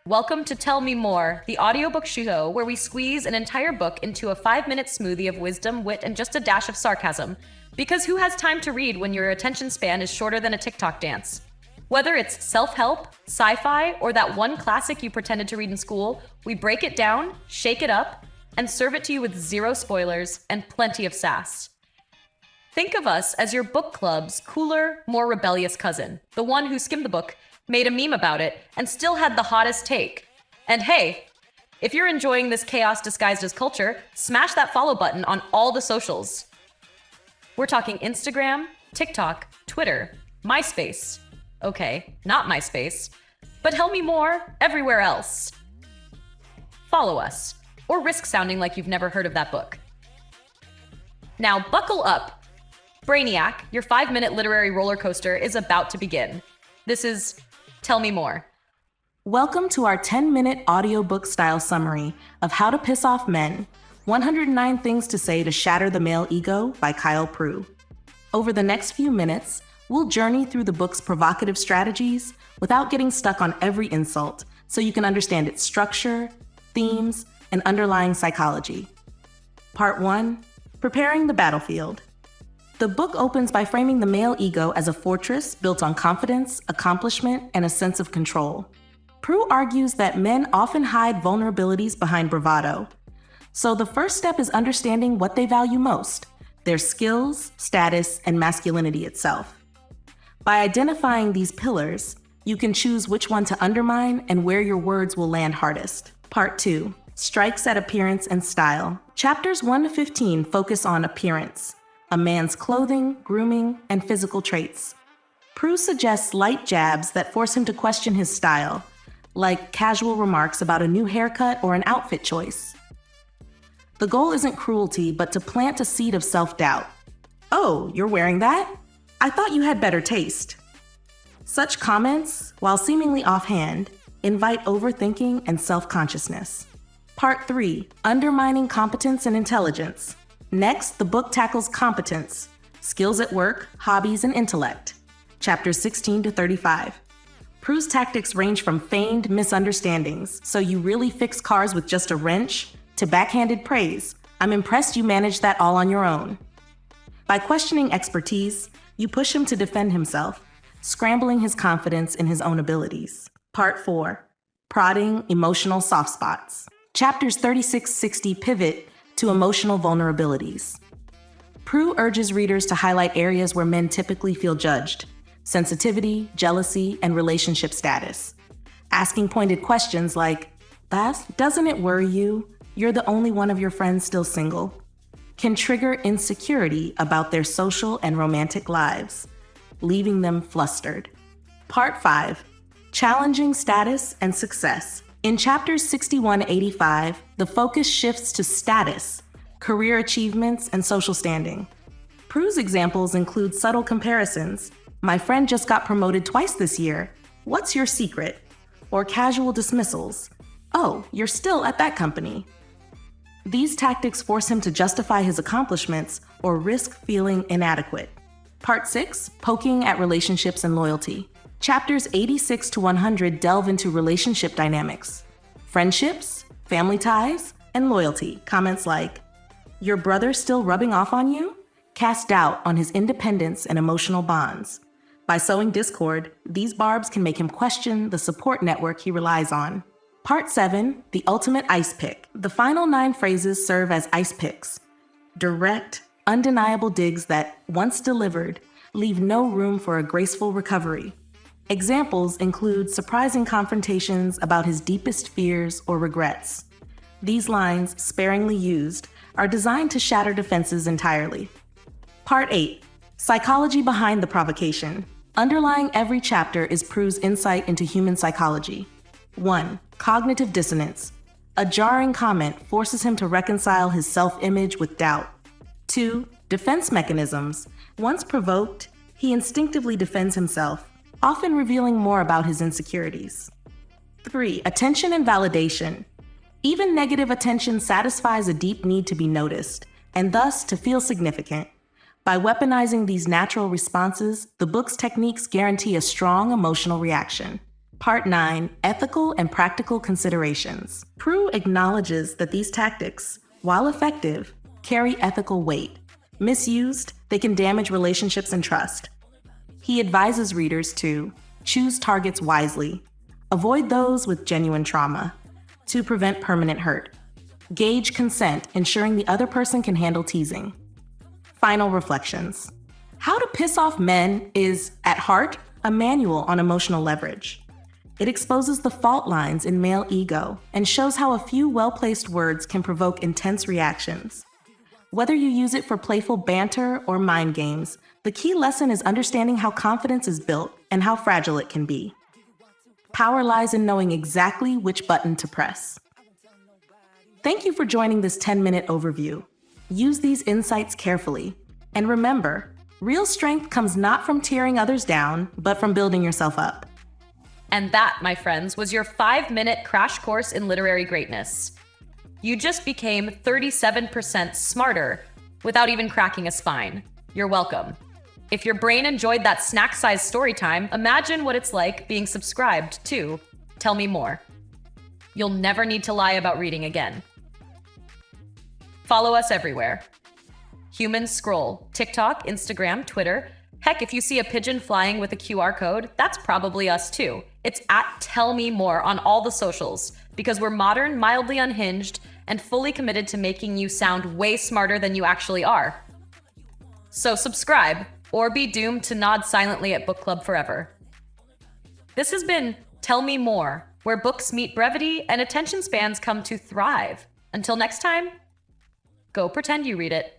Welcome to Tell Me More, the audiobook show where we squeeze an entire book into a 5-minute smoothie of wisdom, wit, and just a dash of sarcasm. Because who has time to read when your attention span is shorter than a TikTok dance? Whether it's self-help, sci-fi, or that one classic you pretended to read in school, we break it down, shake it up, and serve it to you with zero spoilers and plenty of sass. Think of us as your book club's cooler, more rebellious cousin, the one who skimmed the book, made a meme about it, and still had the hottest take. And hey, if you're enjoying this chaos disguised as culture, smash that follow button on all the socials. We're talking Instagram, TikTok, Twitter, MySpace. Okay, not MySpace, but tell me more everywhere else. Follow us, or risk sounding like you've never heard of that book. Now buckle up. Brainiac, your 5-minute literary roller coaster, is about to begin. This is Tell Me More. Welcome to our 10-minute audiobook style summary of How to Piss Off Men, 109 Things to Say to Shatter the Male Ego by Prue. Over the next few minutes, we'll journey through the book's provocative strategies without getting stuck on every insult, so you can understand its structure, themes, and underlying psychology. Part 1, Preparing the Battlefield. The book opens by framing the male ego as a fortress built on confidence, accomplishment, and a sense of control. Prue argues that men often hide vulnerabilities behind bravado. So the first step is understanding what they value most: their skills, status, and masculinity itself. By identifying these pillars, you can choose which one to undermine and where your words will land hardest. Part 2, Strikes at Appearance and Style. Chapters 1 to 15 focus on appearance, a man's clothing, grooming, and physical traits. Prue suggests light jabs that force him to question his style, like casual remarks about a new haircut or an outfit choice. The goal isn't cruelty, but to plant a seed of self-doubt. "Oh, you're wearing that? I thought you had better taste." Such comments, while seemingly offhand, invite overthinking and self-consciousness. Part 3, Undermining Competence and Intelligence. Next, the book tackles competence, skills at work, hobbies, and intellect. Chapters 16 to 35. Prue's tactics range from feigned misunderstandings, "so you really fix cars with just a wrench," to backhanded praise, "I'm impressed you managed that all on your own." By questioning expertise, you push him to defend himself, scrambling his confidence in his own abilities. Part 4, Prodding Emotional Soft Spots. Chapters 36-60 pivot to emotional vulnerabilities. Prue urges readers to highlight areas where men typically feel judged: sensitivity, jealousy, and relationship status. Asking pointed questions like, "Doesn't it worry you? You're the only one of your friends still single," can trigger insecurity about their social and romantic lives, leaving them flustered. Part 5, Challenging Status and Success. In chapters 61-85, the focus shifts to status, career achievements, and social standing. Prue's examples include subtle comparisons: "My friend just got promoted twice this year. What's your secret?" Or casual dismissals: "Oh, you're still at that company." These tactics force him to justify his accomplishments or risk feeling inadequate. Part 6, Poking at Relationships and Loyalty. Chapters 86 to 100 delve into relationship dynamics, friendships, family ties, and loyalty. Comments like, "Your brother still rubbing off on you?" cast doubt on his independence and emotional bonds. By sowing discord, these barbs can make him question the support network he relies on. Part 7, The Ultimate Ice Pick. The final 9 phrases serve as ice picks, direct, undeniable digs that, once delivered, leave no room for a graceful recovery. Examples include surprising confrontations about his deepest fears or regrets. These lines, sparingly used, are designed to shatter defenses entirely. Part 8, Psychology Behind the Provocation. Underlying every chapter is Prue's insight into human psychology. 1. Cognitive dissonance. A jarring comment forces him to reconcile his self-image with doubt. 2. Defense mechanisms. Once provoked, he instinctively defends himself, often revealing more about his insecurities. 3. Attention and validation. Even negative attention satisfies a deep need to be noticed, and thus to feel significant. By weaponizing these natural responses, the book's techniques guarantee a strong emotional reaction. Part 9, Ethical and Practical Considerations. Prue acknowledges that these tactics, while effective, carry ethical weight. Misused, they can damage relationships and trust. He advises readers to choose targets wisely, avoid those with genuine trauma, to prevent permanent hurt. Gauge consent, ensuring the other person can handle teasing. Final reflections. How to Piss Off Men is, at heart, a manual on emotional leverage. It exposes the fault lines in male ego and shows how a few well-placed words can provoke intense reactions. Whether you use it for playful banter or mind games, the key lesson is understanding how confidence is built and how fragile it can be. Power lies in knowing exactly which button to press. Thank you for joining this 10-minute overview. Use these insights carefully. And remember, real strength comes not from tearing others down, but from building yourself up. And that, my friends, was your 5-minute crash course in literary greatness. You just became 37% smarter without even cracking a spine. You're welcome. If your brain enjoyed that snack-sized story time, imagine what it's like being subscribed to Tell Me More. You'll never need to lie about reading again. Follow us everywhere. Humans scroll, TikTok, Instagram, Twitter. Heck, if you see a pigeon flying with a QR code, that's probably us too. It's at Tell Me More on all the socials, because we're modern, mildly unhinged, and fully committed to making you sound way smarter than you actually are. So subscribe, or be doomed to nod silently at book club forever. This has been Tell Me More, where books meet brevity and attention spans come to thrive. Until next time, go pretend you read it.